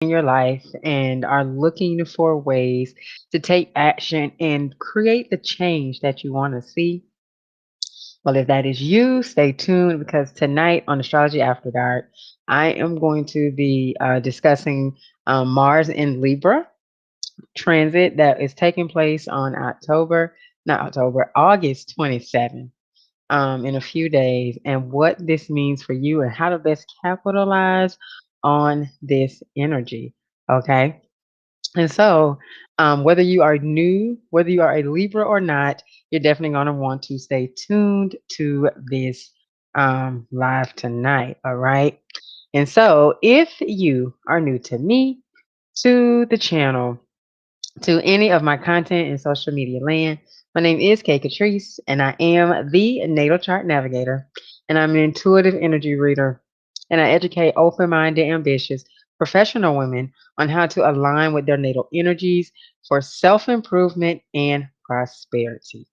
in your life and are looking for ways to take action and create the change that you want to see. Well, if that is you, stay tuned because tonight on Astrology After Dark, I am going to be discussing Mars in Libra transit that is taking place on August 27th, in a few days, and what this means for you and how to best capitalize on this energy. Okay. And so, whether you are new, whether you are a Libra or not, you're definitely going to want to stay tuned to this live tonight. All right. And so, if you are new to me, to the channel, to any of my content in social media land, my name is Kkatrice, and I am the Natal Chart Navigator, and I'm an intuitive energy reader, and I educate open-minded, ambitious, professional women on how to align with their natal energies for self-improvement and prosperity.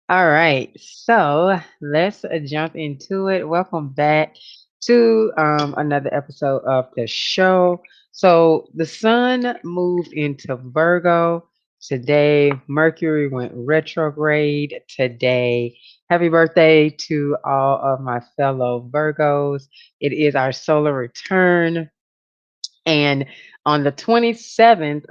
All right, so let's jump into it. Welcome back to another episode of the show. So the sun moved into Virgo today. Mercury went retrograde today. Happy birthday to all of my fellow Virgos. It is our solar return. And on the 27th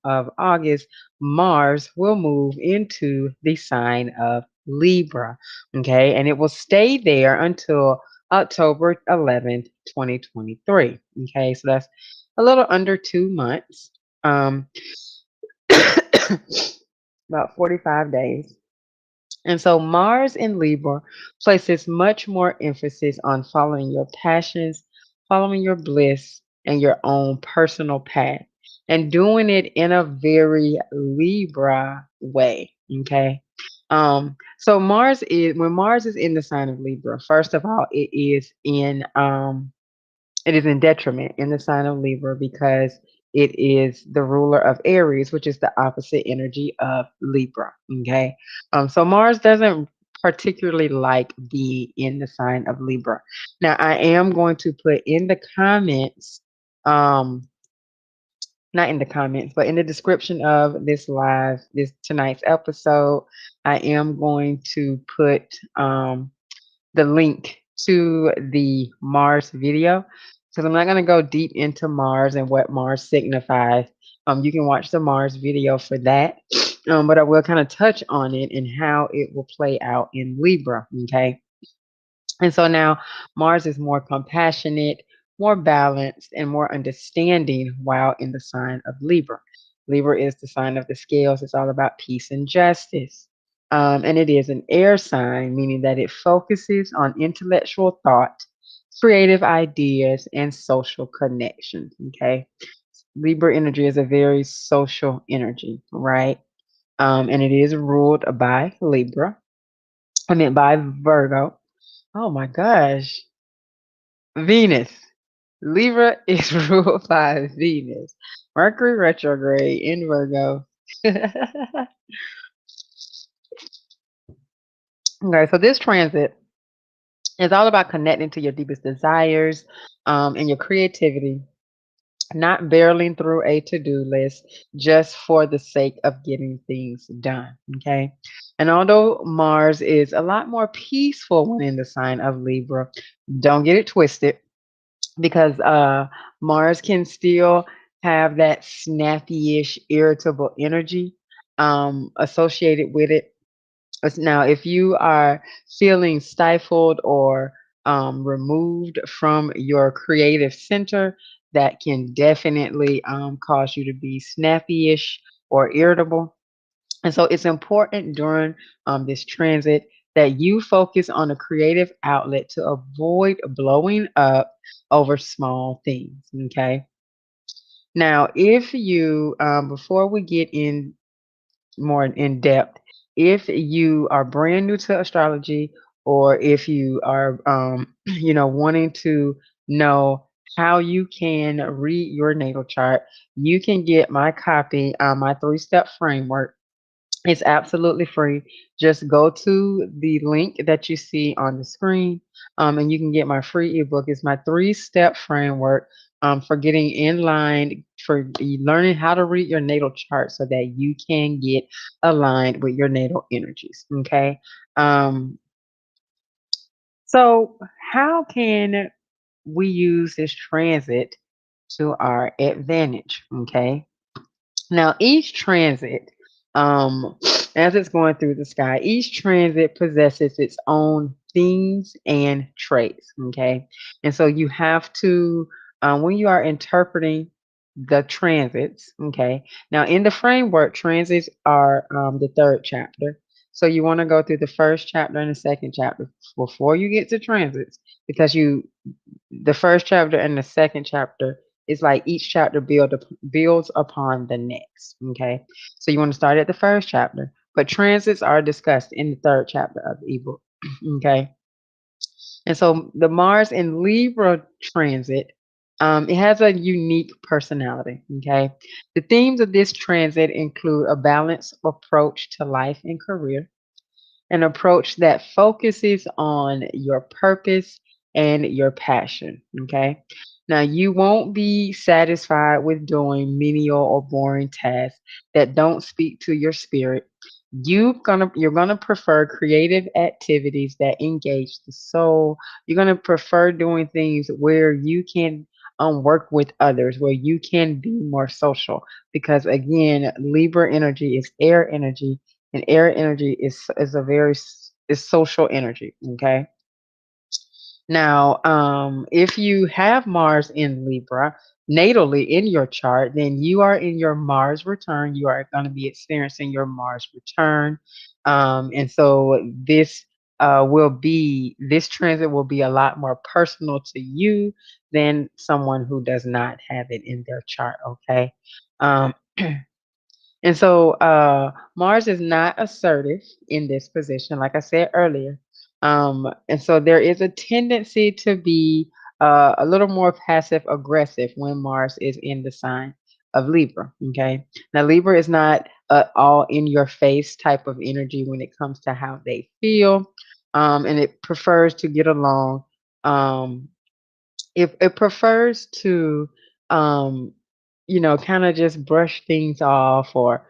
of August, Mars will move into the sign of Libra. Okay. And it will stay there until October 11th, 2023. Okay. So that's a little under 2 months. Um, about 45 days. And so Mars in Libra places much more emphasis on following your passions, following your bliss, and your own personal path, and doing it in a very Libra way. Okay. So Mars is when Mars is in the sign of Libra, first of all, it is in detriment in the sign of Libra because it is the ruler of Aries, which is the opposite energy of Libra. Okay. So Mars doesn't particularly like being in the sign of Libra. Now, I am going to put in the comments, um, not in the comments, but in the description of this tonight's episode, I am going to put the link to the Mars video because I'm not going to go deep into Mars and what Mars signifies. You can watch the Mars video for that. But I will kind of touch on it and how it will play out in Libra. Okay. And so now Mars is more compassionate, more balanced, and more understanding while in the sign of Libra. Libra is the sign of the scales. It's all about peace and justice. And it is an air sign, meaning that it focuses on intellectual thought, creative ideas, and social connections. Okay. Libra energy is a very social energy, right? And it is ruled by Libra. I mean, by Virgo. Oh my gosh. Venus. Libra is ruled by Venus. Mercury retrograde in Virgo. Okay, so this transit is all about connecting to your deepest desires and your creativity, not barreling through a to-do list just for the sake of getting things done. Okay. And although Mars is a lot more peaceful when in the sign of Libra, don't get it twisted because Mars can still have that snappy-ish, irritable energy associated with it. Now, if you are feeling stifled or removed from your creative center, that can definitely cause you to be snappy-ish or irritable. And so it's important during this transit that you focus on a creative outlet to avoid blowing up over small things. Okay. Now, if you, before we get in more in depth, if you are brand new to astrology or if you are, wanting to know how you can read your natal chart, you can get my copy, my 3-step framework. It's absolutely free. Just go to the link that you see on the screen, and you can get my free ebook. It's my 3-step framework for getting in line, for learning how to read your natal chart so that you can get aligned with your natal energies. Okay. Um, so, how can we use this transit to our advantage? Okay. Now, each transit, um, as it's going through the sky, each transit possesses its own themes and traits. Okay. And so you have to, when you are interpreting the transits, okay. Now, in the framework, transits are the third chapter. So you want to go through the first chapter and the second chapter before you get to transits, because the first chapter and the second chapter is like each chapter builds upon the next. Okay, so you want to start at the first chapter, but transits are discussed in the third chapter of the ebook. Okay, and so the Mars in Libra transit, it has a unique personality. Okay, the themes of this transit include a balanced approach to life and career, an approach that focuses on your purpose and your passion. Okay. Now, you won't be satisfied with doing menial or boring tasks that don't speak to your spirit. You're gonna prefer creative activities that engage the soul. You're gonna prefer doing things where you can work with others, where you can be more social. Because again, Libra energy is air energy, and air energy is a is social energy. Okay. Now, if you have Mars in Libra natally in your chart, then you are in your Mars return. You are going to be experiencing your Mars return. And so this transit will be a lot more personal to you than someone who does not have it in their chart. Okay. Um, and so Mars is not assertive in this position, like I said earlier. And so there is a tendency to be a little more passive aggressive when Mars is in the sign of Libra. Okay. Now, Libra is not all in your face type of energy when it comes to how they feel, and it prefers to get along. Um, it prefers to um kind of just brush things off, or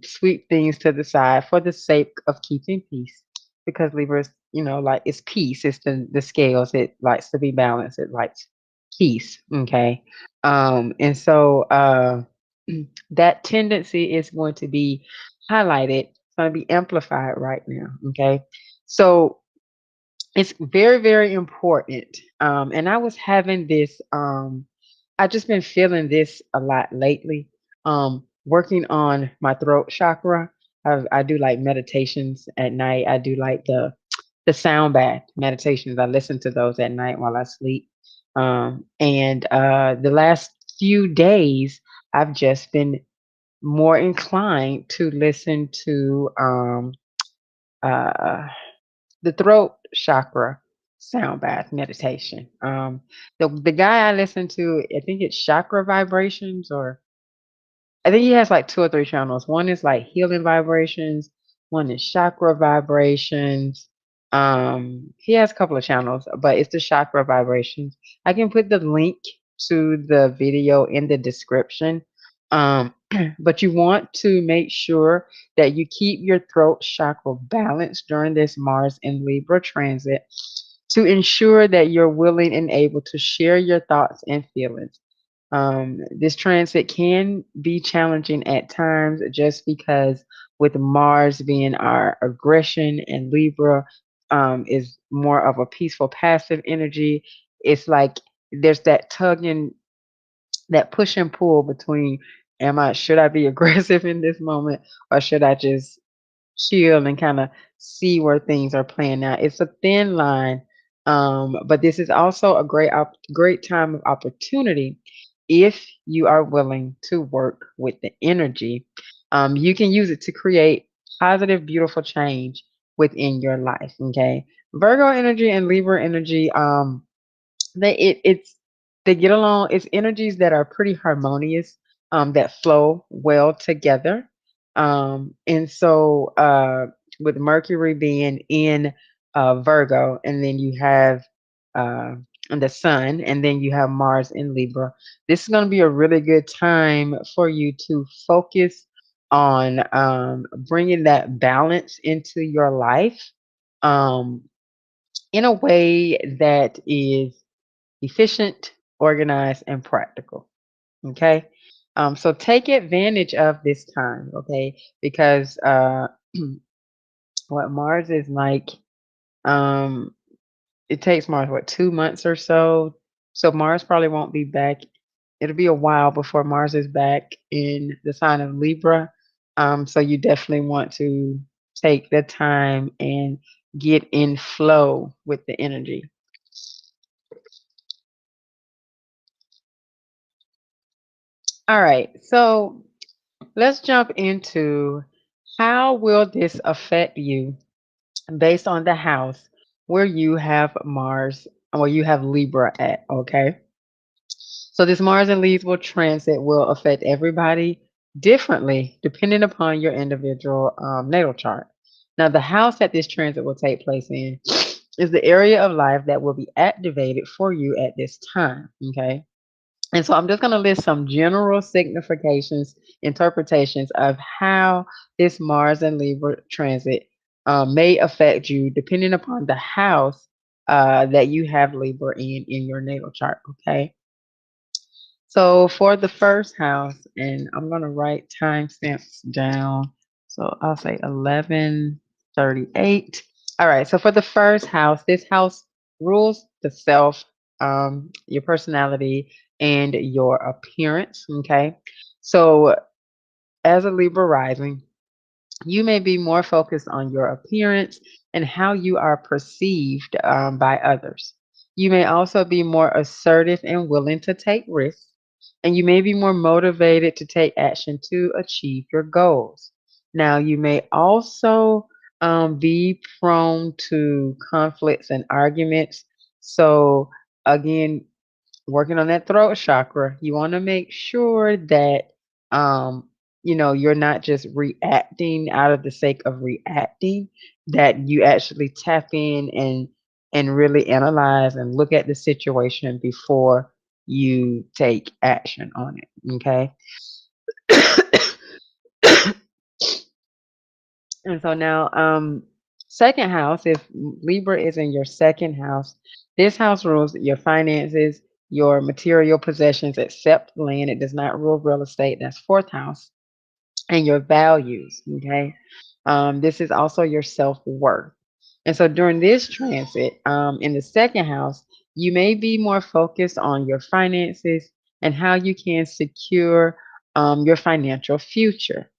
sweep things to the side for the sake of keeping peace, because Libra is, like, it's peace. It's the scales. It likes to be balanced. It likes peace. Okay. And so that tendency is going to be highlighted. It's going to be amplified right now. Okay. So it's very, very important. And I was having this, I just been feeling this a lot lately. Working on my throat chakra. I do like meditations at night. I do like the sound bath meditations. I listen to those at night while I sleep. And the last few days, I've just been more inclined to listen to uh, the throat chakra sound bath meditation. The guy I listen to, I think it's Chakra Vibrations, or I think he has like two or three channels. One is like healing vibrations, one is chakra vibrations. He has a couple of channels, but it's the chakra vibrations. I can put the link to the video in the description. But you want to make sure that you keep your throat chakra balanced during this Mars in Libra transit, to ensure that you're willing and able to share your thoughts and feelings. This transit can be challenging at times, just because with Mars being our aggression and Libra is more of a peaceful, passive energy. It's like there's that tugging, that push and pull between, should I be aggressive in this moment, or should I just chill and kind of see where things are playing out? It's a thin line, but this is also a great time of opportunity if you are willing to work with the energy. You can use it to create positive, beautiful change within your life. Okay, Virgo energy and Libra energy. They get along. It's energies that are pretty harmonious, that flow well together. And so with Mercury being in Virgo, and then you have and the sun, and then you have Mars in Libra. This is going to be a really good time for you to focus on bringing that balance into your life um, in a way that is efficient, organized, and practical. Okay. So take advantage of this time, okay? Because what Mars is like, um, it takes Mars, what, 2 months or so? So Mars probably won't be back. It'll be a while before Mars is back in the sign of Libra. So you definitely want to take the time and get in flow with the energy. All right. So let's jump into how will this affect you based on the house where you have Mars, where you have Libra at, okay? So this Mars and Libra transit will affect everybody differently depending upon your individual natal chart. Now, the house that this transit will take place in is the area of life that will be activated for you at this time, okay? And so I'm just going to list some general significations, interpretations of how this Mars and Libra transit may affect you depending upon the house that you have Libra in your natal chart. Okay. So for the first house, and I'm going to write timestamps down. So I'll say 11:38. All right. So for the first house, this house rules the self, your personality, and your appearance. Okay. So as a Libra rising, you may be more focused on your appearance and how you are perceived by others. You may also be more assertive and willing to take risks, and you may be more motivated to take action to achieve your goals. Now, you may also be prone to conflicts and arguments. So, again, working on that throat chakra, you want to make sure that um you're not just reacting out of the sake of reacting, that you actually tap in and really analyze and look at the situation before you take action on it, okay? And so now, second house, if Libra is in your second house, this house rules your finances, your material possessions, except land. It does not rule real estate. That's fourth house. And your values. Okay. This is also your self worth. And so during this transit, in the second house, you may be more focused on your finances and how you can secure your financial future.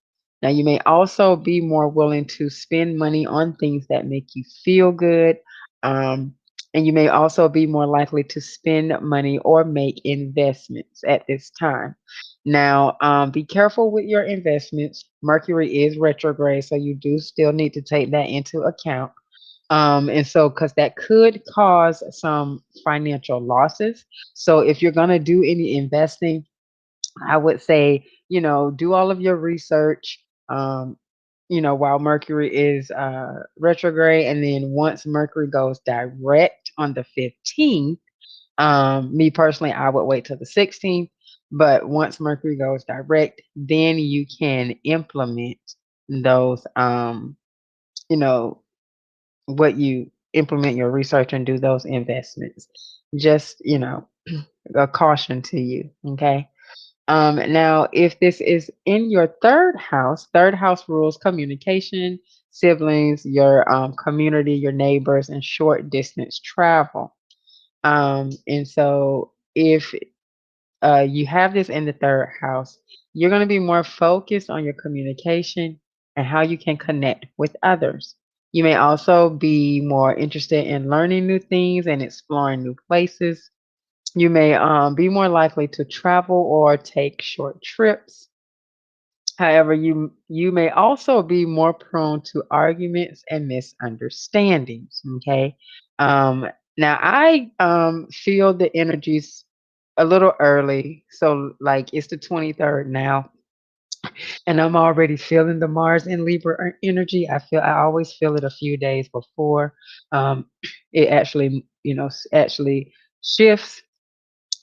Now, you may also be more willing to spend money on things that make you feel good. Um, and you may also be more likely to spend money or make investments at this time. Now, be careful with your investments. Mercury is retrograde, so you do still need to take that into account. And so, because that could cause some financial losses. So, if you're going to do any investing, I would say, do all of your research, while Mercury is retrograde. And then once Mercury goes direct on the 15th, me personally, I would wait till the 16th. But once Mercury goes direct, then you can implement those, you know, what you implement your research and do those investments. Just, a caution to you. Okay. Now, if this is in your third house rules communication, siblings, your community, your neighbors, and short distance travel. And so if you have this in the third house, you're going to be more focused on your communication and how you can connect with others. You may also be more interested in learning new things and exploring new places. You may be more likely to travel or take short trips. However, you may also be more prone to arguments and misunderstandings. Okay. Um, Now I feel the energies a little early, so like it's the 23rd now, and I'm already feeling the Mars in Libra energy. I always feel it a few days before. Um, it actually, actually. shifts.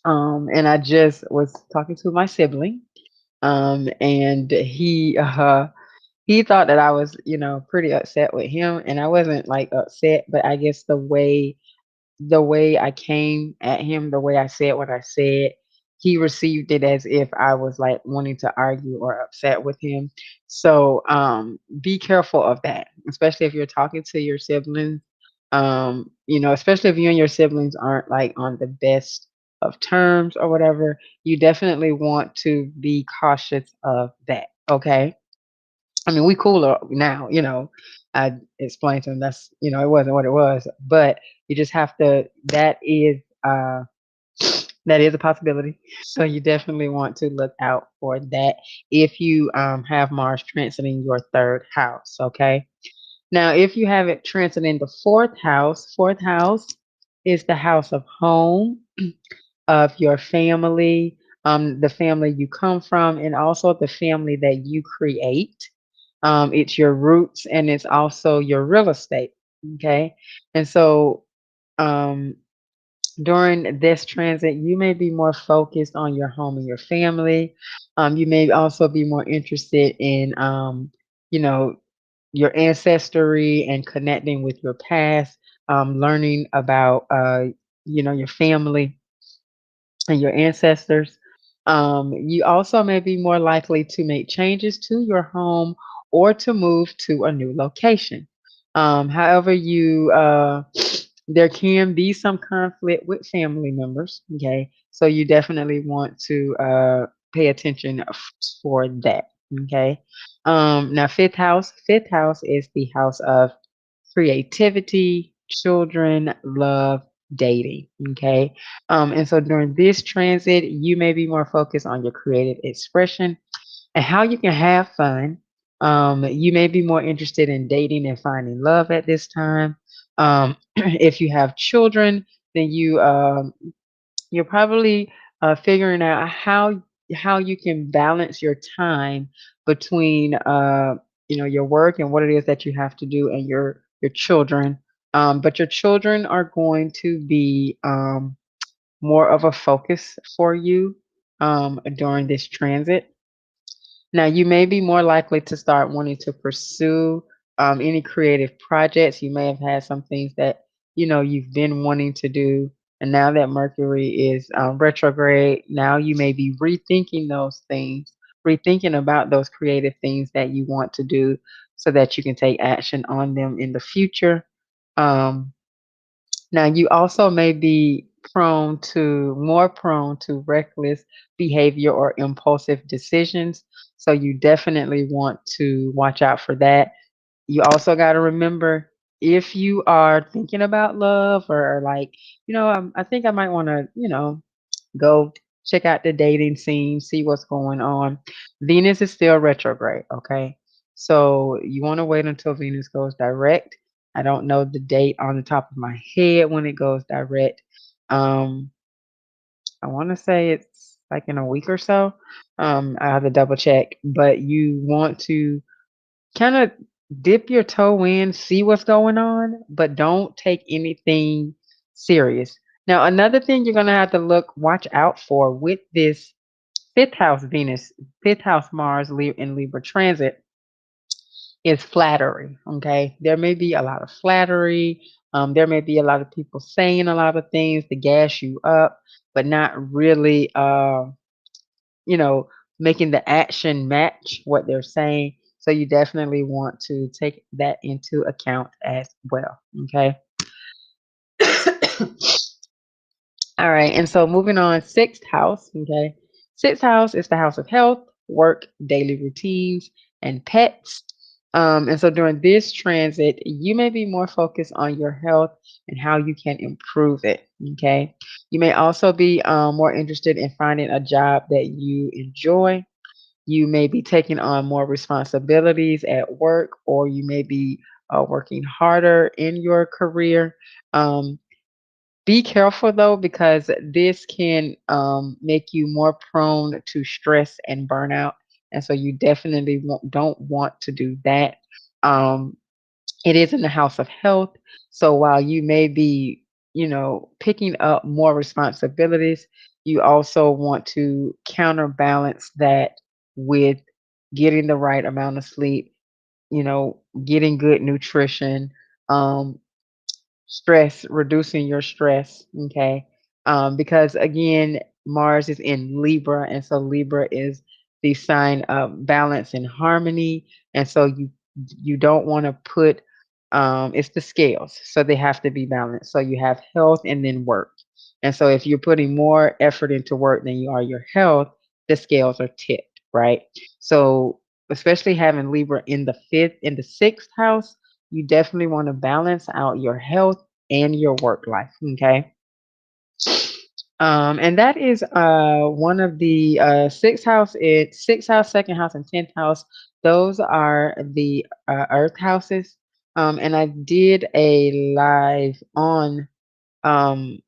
And I just was talking to my sibling, and he thought that I was, pretty upset with him, and I wasn't like upset, but I guess the way I came at him, the way I said what I said, he received it as if I was like wanting to argue or upset with him. So be careful of that, especially if you're talking to your siblings. Especially if you and your siblings aren't like on the best of terms or whatever, you definitely want to be cautious of that. Okay. I mean, we cooler now, I explained to him it wasn't what it was, but you just have to, that is a possibility. So you definitely want to look out for that if you have Mars transiting your third house. Okay. Now, if you have it transiting the fourth house is the house of home, of your family, the family you come from, and also the family that you create. It's your roots and it's also your real estate. Okay. And so um, during this transit, you may be more focused on your home and your family. You may also be more interested in, you know, your ancestry and connecting with your past, learning about, your family and your ancestors. You also may be more likely to make changes to your home or to move to a new location. However, there can be some conflict with family members. Okay, so you definitely want to pay attention for that. Okay, now fifth house is the house of creativity, children, love, dating. Okay. And so during this transit, you may be more focused on your creative expression and how you can have fun. You may be more interested in dating and finding love at this time. If you have children, then you're probably figuring out how you can balance your time between your work and what it is that you have to do and your children. But your children are going to be more of a focus for you during this transit. Now, you may be more likely to start wanting to pursue any creative projects. You may have had some things that you've been wanting to do, and now that Mercury is retrograde, now you may be rethinking those things, rethinking about those creative things that you want to do, so that you can take action on them in the future. Um, Now, you also may be more prone to reckless behavior or impulsive decisions. So you definitely want to watch out for that. You also got to remember, if you are thinking about love, or like, I think I might want to, go check out the dating scene, see what's going on. Venus is still retrograde, okay? So you want to wait until Venus goes direct. I don't know the date on the top of my head when it goes direct. Um, I want to say it's like in a week or so. I have to double check, but you want to kind of dip your toe in, see what's going on, but don't take anything serious. Now, another thing you're going to have to watch out for with this fifth house Venus, fifth house Mars in Libra transit is flattery. Okay. There may be a lot of flattery. There may be a lot of people saying a lot of things to gas you up, but not really, you know, making the action match what they're saying. So you definitely want to take that into account as well. Okay. All right. And so moving on, sixth house. Okay. Sixth house is the house of health, work, daily routines, and pets. And so during this transit, you may be more focused on your health and how you can improve it. Okay. You may also be more interested in finding a job that you enjoy. You may be taking on more responsibilities at work, or you may be working harder in your career. Um, be careful though, because this can make you more prone to stress and burnout. And so you definitely don't want to do that. Um, it is in the house of health. So while you may be, picking up more responsibilities. You also want to counterbalance that with getting the right amount of sleep, getting good nutrition, um, reducing your stress, okay? Because again, Mars is in Libra, and so Libra is the sign of balance and harmony, and so you don't want to put it's the scales, so they have to be balanced. So you have health and then work, and so if you're putting more effort into work than you are your health, the scales are tipped, right? So especially having Libra in the fifth, in the sixth house, you definitely want to balance out your health and your work life. Okay. And that is one of the sixth house, second house, and 10th house. Those are the earth houses. And I did a live on um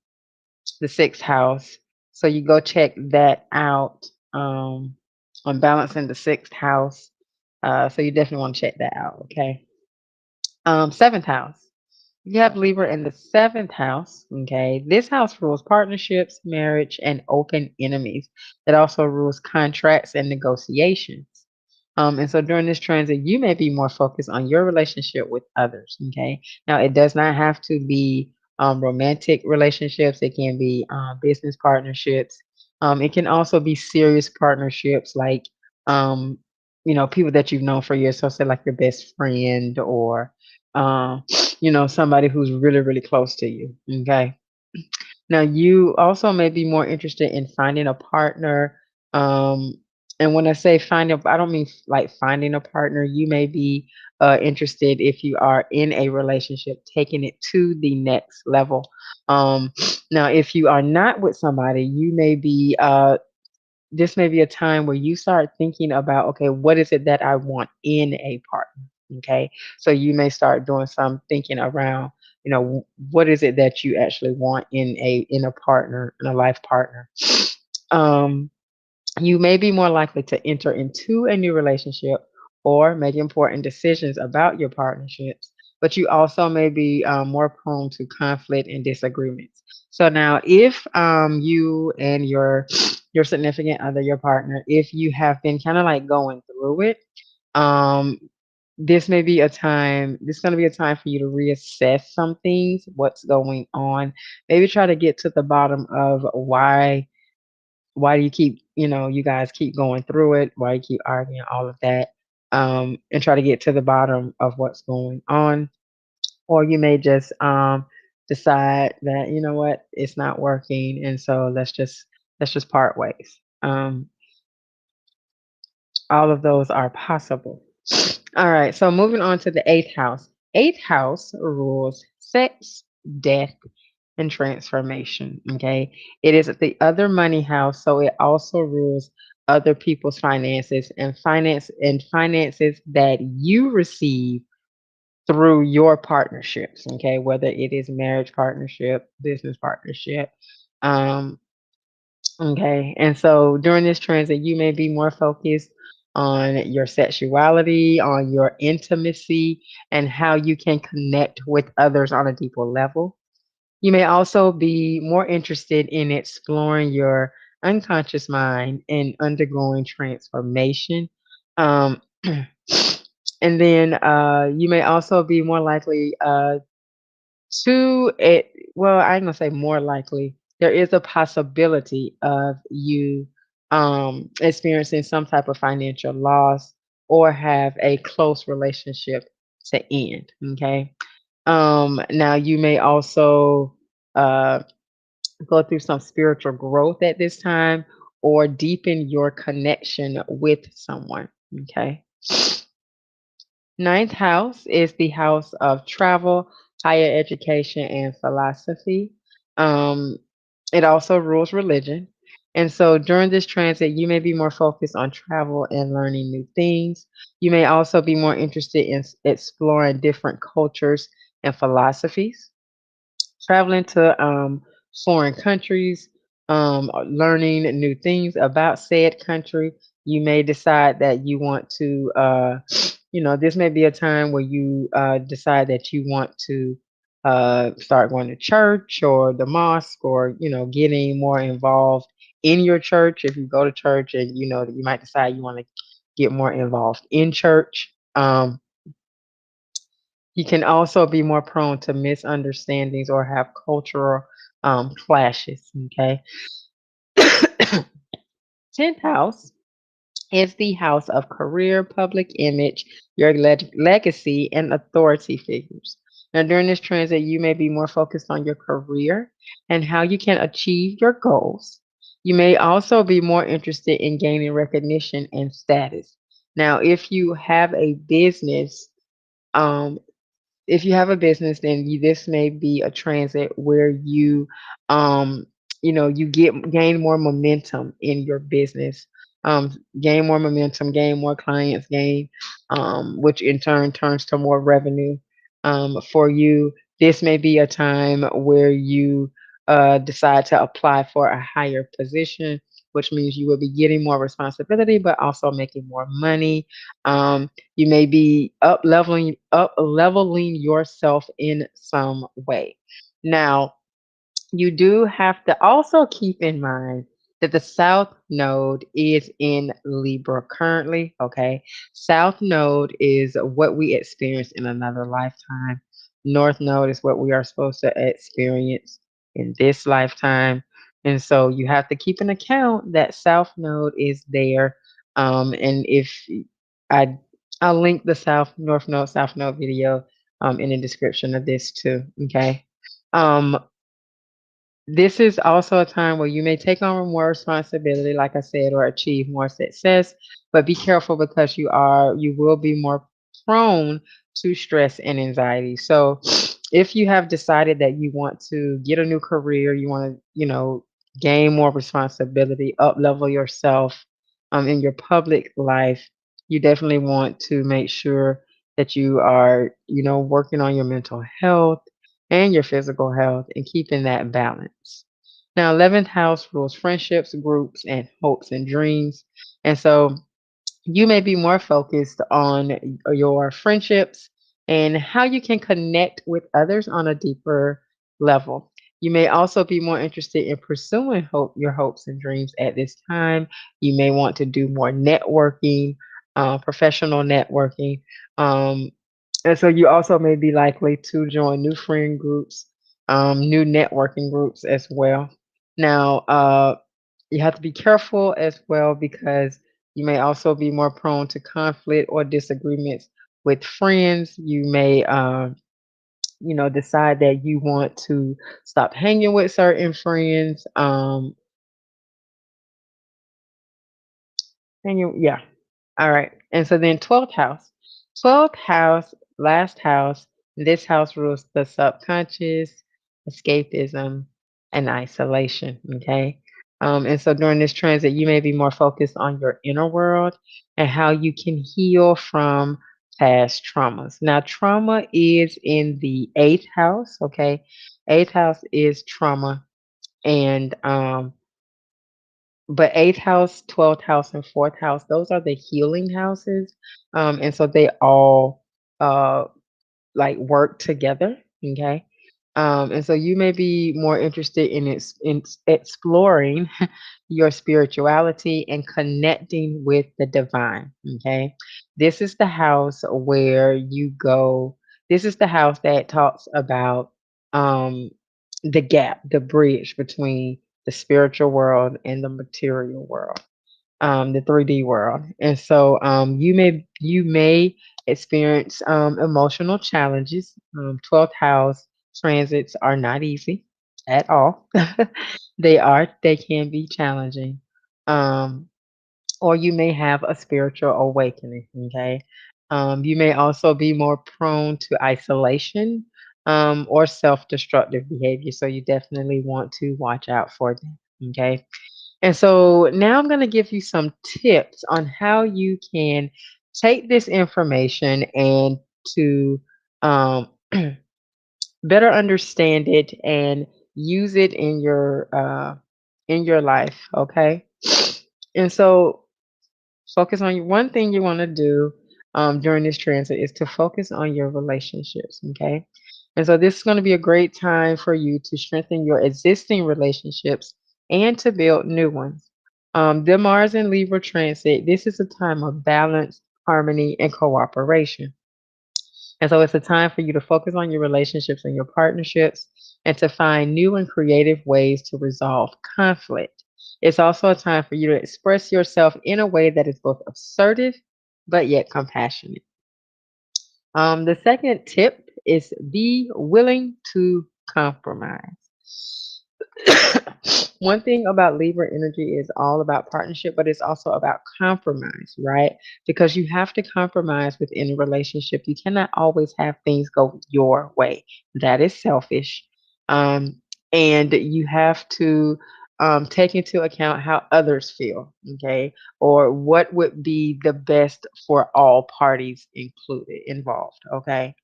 the sixth house. So you go check that out on balancing the sixth house. So you definitely want to check that out. Okay. Seventh house. You have Libra in the seventh house. Okay. This house rules partnerships, marriage, and open enemies. It also rules contracts and negotiations. And so during this transit, you may be more focused on your relationship with others. Okay. Now, it does not have to be romantic relationships, it can be business partnerships. It can also be serious partnerships like, um, people that you've known for years. So, say like your best friend or, um, somebody who's really, really close to you. Okay. Now, you also may be more interested in finding a partner. Um, and when I say I don't mean like finding a partner. You may be interested if you are in a relationship, taking it to the next level. Um, Now, if you are not with somebody, you may be this may be a time where you start thinking about, okay, what is it that I want in a partner? Okay. So you may start doing some thinking around, what is it that you actually want in a partner, in a life partner. Um, you may be more likely to enter into a new relationship or make important decisions about your partnerships, but you also may be more prone to conflict and disagreements. So now, if you and your significant other, your partner, if you have been kind of like going through it, um, this is going to be a time for you to reassess some things, what's going on. Maybe try to get to the bottom of why do you keep you guys keep going through it, why you keep arguing, all of that, and try to get to the bottom of what's going on. Or you may just decide that, you know what, it's not working, and so let's just part ways. All of those are possible. All right, so moving on to the eighth house. Eighth house rules sex, death, and transformation. Okay. It is the other money house, so it also rules other people's finances that you receive through your partnerships. Okay, whether it is marriage partnership, business partnership. Um, okay, and so during this transit, you may be more focused on your sexuality, on your intimacy, and how you can connect with others on a deeper level. You may also be more interested in exploring your unconscious mind and undergoing transformation. Um, and then you may also be more likely to it. Well, I'm gonna say more likely. There is a possibility of you experiencing some type of financial loss or have a close relationship to end. Okay. Now you may also uh, go through some spiritual growth at this time or deepen your connection with someone. Okay. Ninth house is the house of travel, higher education, and philosophy. Um, it also rules religion. And so during this transit, you may be more focused on travel and learning new things. You may also be more interested in exploring different cultures and philosophies, traveling to foreign countries, learning new things about said country. You may decide that you want to, this may be a time where you decide that you want to. start going to church or the mosque, or getting more involved in your church. If you go to church and you might decide you want to get more involved in church. You can also be more prone to misunderstandings or have cultural clashes. Okay. 10th house is the house of career, public image, your legacy, and authority figures. Now, during this transit, you may be more focused on your career and how you can achieve your goals. You may also be more interested in gaining recognition and status. Now, um, if you have a business, then this may be a transit where um, you gain more momentum in your business, gain more momentum, gain more clients, which in turn turns to more revenue for you. This may be a time where you decide to apply for a higher position, which means you will be getting more responsibility, but also making more money. You may be up leveling yourself in some way. Now, you do have to also keep in mind that the South Node is in Libra currently. Okay. South Node is what we experience in another lifetime. North Node is what we are supposed to experience in this lifetime. And so you have to keep an account that South Node is there. And if I, I'll link the North Node, South Node video in the description of this too. Okay. Um, this is also a time where you may take on more responsibility, like I said, or achieve more success, but be careful because you will be more prone to stress and anxiety. So if you have decided that you want to get a new career, you want to, gain more responsibility, up level yourself in your public life, you definitely want to make sure that you are, working on your mental health and your physical health and keeping that balance. Now, 11th house rules friendships, groups, and hopes and dreams. And so you may be more focused on your friendships and how you can connect with others on a deeper level. You may also be more interested in pursuing your hopes and dreams at this time. You may want to do more networking, professional networking. Um, and so you also may be likely to join new friend groups, new networking groups as well. Now, you have to be careful as well because you may also be more prone to conflict or disagreements with friends. You may, decide that you want to stop hanging with certain friends. Yeah. All right. And so then 12th house. 12th house, last house, this house rules the subconscious, escapism, and isolation. Okay. And so during this transit, you may be more focused on your inner world and how you can heal from past traumas. Now, trauma is in the eighth house. Okay. Eighth house is trauma. And but eighth house, 12th house, and fourth house, those are the healing houses. And so they all uh like work together. Okay. And so you may be more interested in exploring your spirituality and connecting with the divine. Okay. This is the house where you go. This is the house that talks about um the gap, the bridge between the spiritual world and the material world, the 3D world. And so you may experience emotional challenges. 12th house transits are not easy at all. They can be challenging. Um, or you may have a spiritual awakening. Okay. You may also be more prone to isolation or self destructive behavior. So you definitely want to watch out for them. Okay. And so now I'm going to give you some tips on how you can take this information and to um, better understand it and use it in your life. Okay. And so focus on one thing you want to do during this transit is to focus on your relationships. Okay. And so this is going to be a great time for you to strengthen your existing relationships and to build new ones. The Mars and Libra transit, this is a time of balance, harmony, and cooperation. And so it's a time for you to focus on your relationships and your partnerships and to find new and creative ways to resolve conflict. It's also a time for you to express yourself in a way that is both assertive but yet compassionate. The second tip is be willing to compromise. One thing about Libra energy is all about partnership, but it's also about compromise, right? Because you have to compromise within a relationship. You cannot always have things go your way. That is selfish. Um, and you have to take into account how others feel, okay? Or what would be the best for all parties included, involved, okay?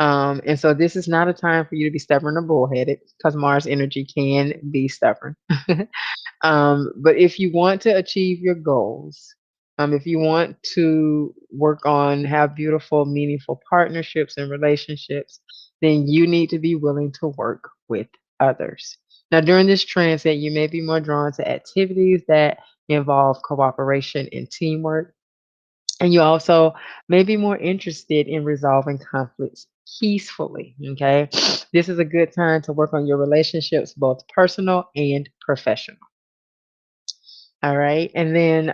And so this is not a time for you to be stubborn or bullheaded because Mars energy can be stubborn. But if you want to achieve your goals, if you want to work on have beautiful, meaningful partnerships and relationships, then you need to be willing to work with others. Now, during this transit, you may be more drawn to activities that involve cooperation and teamwork. And you also may be more interested in resolving conflicts peacefully. Okay. This is a good time to work on your relationships, both personal and professional. All right. And then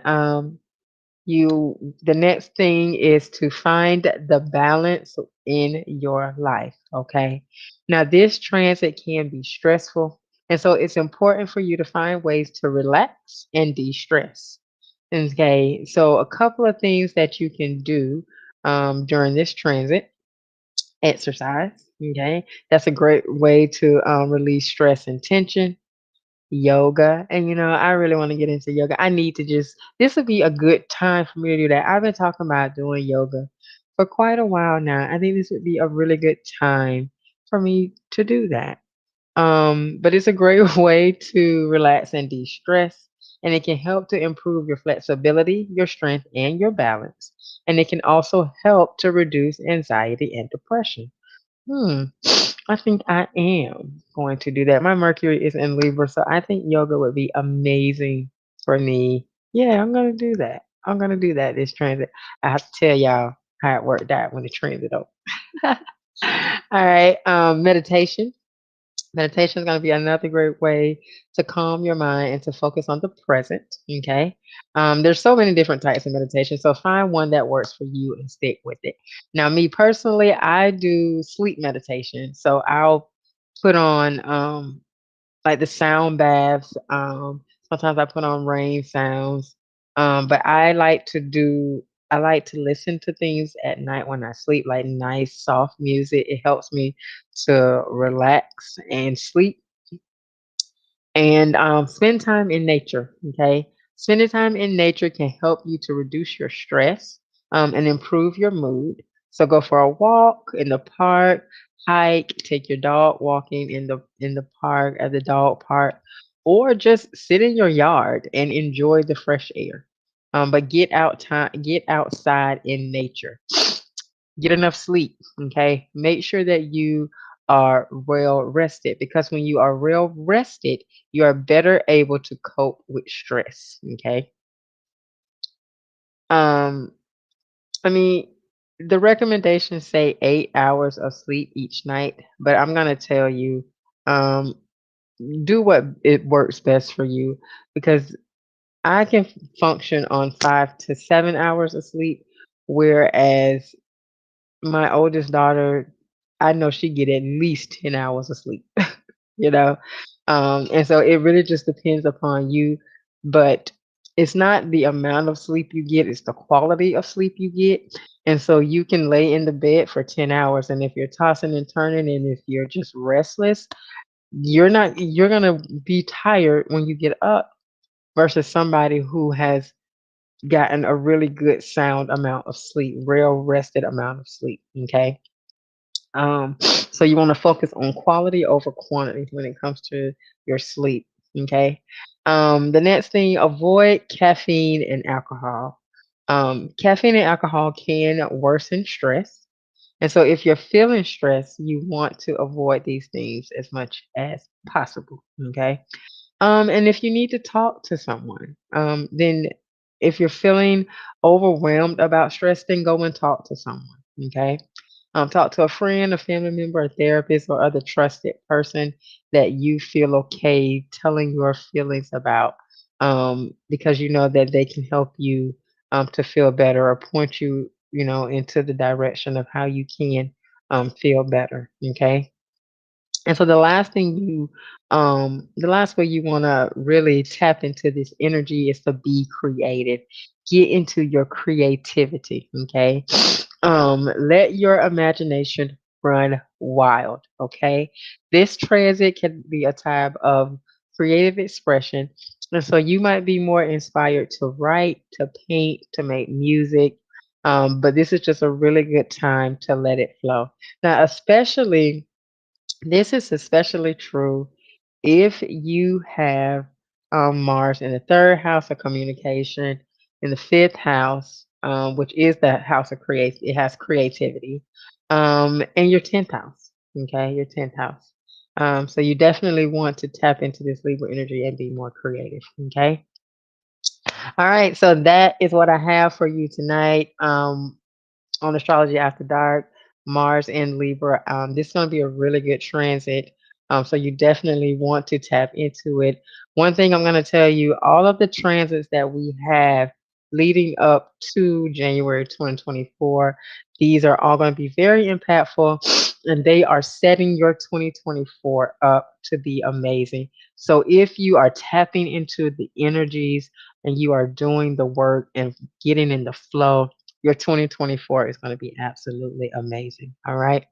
the next thing is to find the balance in your life. Okay. Now, this transit can be stressful. And so it's important for you to find ways to relax and de stress. Okay. So, a couple of things that you can do during this transit: exercise. Okay. That's a great way to release stress and tension. Yoga. And I really want to get into yoga. I need to this would be a good time for me to do that. I've been talking about doing yoga for quite a while now. I think this would be a really good time for me to do that. But it's a great way to relax and de-stress, and it can help to improve your flexibility, your strength, and your balance. And it can also help to reduce anxiety and depression. Hmm. I think I am going to do that. My Mercury is in Libra, so I think yoga would be amazing for me. Yeah, I'm gonna do that. I'm gonna do that this transit. I have to tell y'all how it worked out when the transit over. All right. Meditation. Meditation is going to be another great way to calm your mind and to focus on the present. Okay. There's so many different types of meditation. So find one that works for you and stick with it. Now, me personally, I do sleep meditation. So I'll put on like the sound baths. Sometimes I put on rain sounds. But I like to listen to things at night when I sleep, like nice soft music. It helps me to relax and sleep and spend time in nature. Okay. Spending time in nature can help you to reduce your stress and improve your mood. So go for a walk in the park, hike, take your dog walking in the park at the dog park, or just sit in your yard and enjoy the fresh air. But get outside in nature. Get enough sleep. Okay. Make sure that you are well rested, because when you are well rested, you are better able to cope with stress. Okay. Um, I mean, the recommendations say 8 hours of sleep each night, but I'm gonna tell you, um, do what it works best for you, because I can function on 5 to 7 hours of sleep, whereas my oldest daughter, I know she get at least 10 hours of sleep, you know? And so it really just depends upon you, but it's not the amount of sleep you get, it's the quality of sleep you get. And so you can lay in the bed for 10 hours, and if you're tossing and turning and if you're just restless, you're going to be tired when you get up versus somebody who has gotten a really good sound amount of sleep, real rested amount of sleep, okay? So you want to focus on quality over quantity when it comes to your sleep. Okay. The next thing, avoid caffeine and alcohol. Caffeine and alcohol can worsen stress. And so if you're feeling stressed, you want to avoid these things as much as possible. Okay. And if you need to talk to someone, then if you're feeling overwhelmed about stress, then go and talk to someone. Okay. Talk to a friend, a family member, a therapist, or other trusted person that you feel okay telling your feelings about, because you know that they can help you to feel better or point you, into the direction of how you can feel better. Okay. And so the last way you want to really tap into this energy is to be creative. Get into your creativity, okay? Let your imagination run wild, okay? This transit can be a time of creative expression. And so you might be more inspired to write, to paint, to make music. But this is just a really good time to let it flow. Now, this is especially true if you have Mars in the third house of communication, in the fifth house, which is the house of create. It has creativity, and your tenth house. Okay, your tenth house. So you definitely want to tap into this Libra energy and be more creative. Okay. All right. So that is what I have for you tonight. On Astrology After Dark, Mars and Libra. This is going to be a really good transit. So you definitely want to tap into it. One thing I'm going to tell you, all of the transits that we have leading up to January 2024, these are all going to be very impactful and they are setting your 2024 up to be amazing. So if you are tapping into the energies and you are doing the work and getting in the flow, your 2024 is going to be absolutely amazing. All right.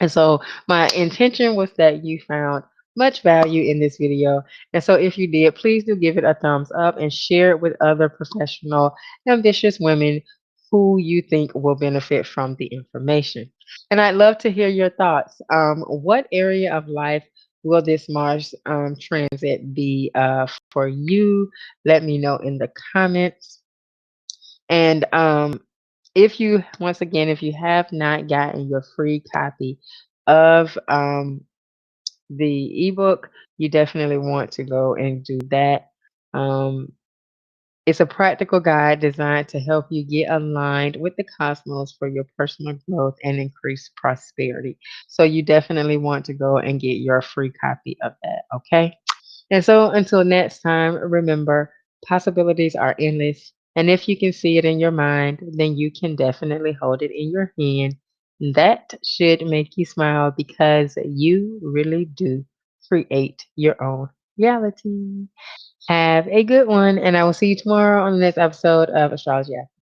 And so my intention was that you found much value in this video. And so if you did, please do give it a thumbs up and share it with other professional, ambitious women who you think will benefit from the information. And I'd love to hear your thoughts. What area of life will this Mars transit be for you? Let me know in the comments. And once again, if you have not gotten your free copy of the ebook, you definitely want to go and do that. Um, it's a practical guide designed to help you get aligned with the cosmos for your personal growth and increased prosperity. So you definitely want to go and get your free copy of that. Okay. And so until next time, remember, possibilities are endless. And if you can see it in your mind, then you can definitely hold it in your hand. That should make you smile because you really do create your own reality. Have a good one, and I will see you tomorrow on the next episode of Astrology.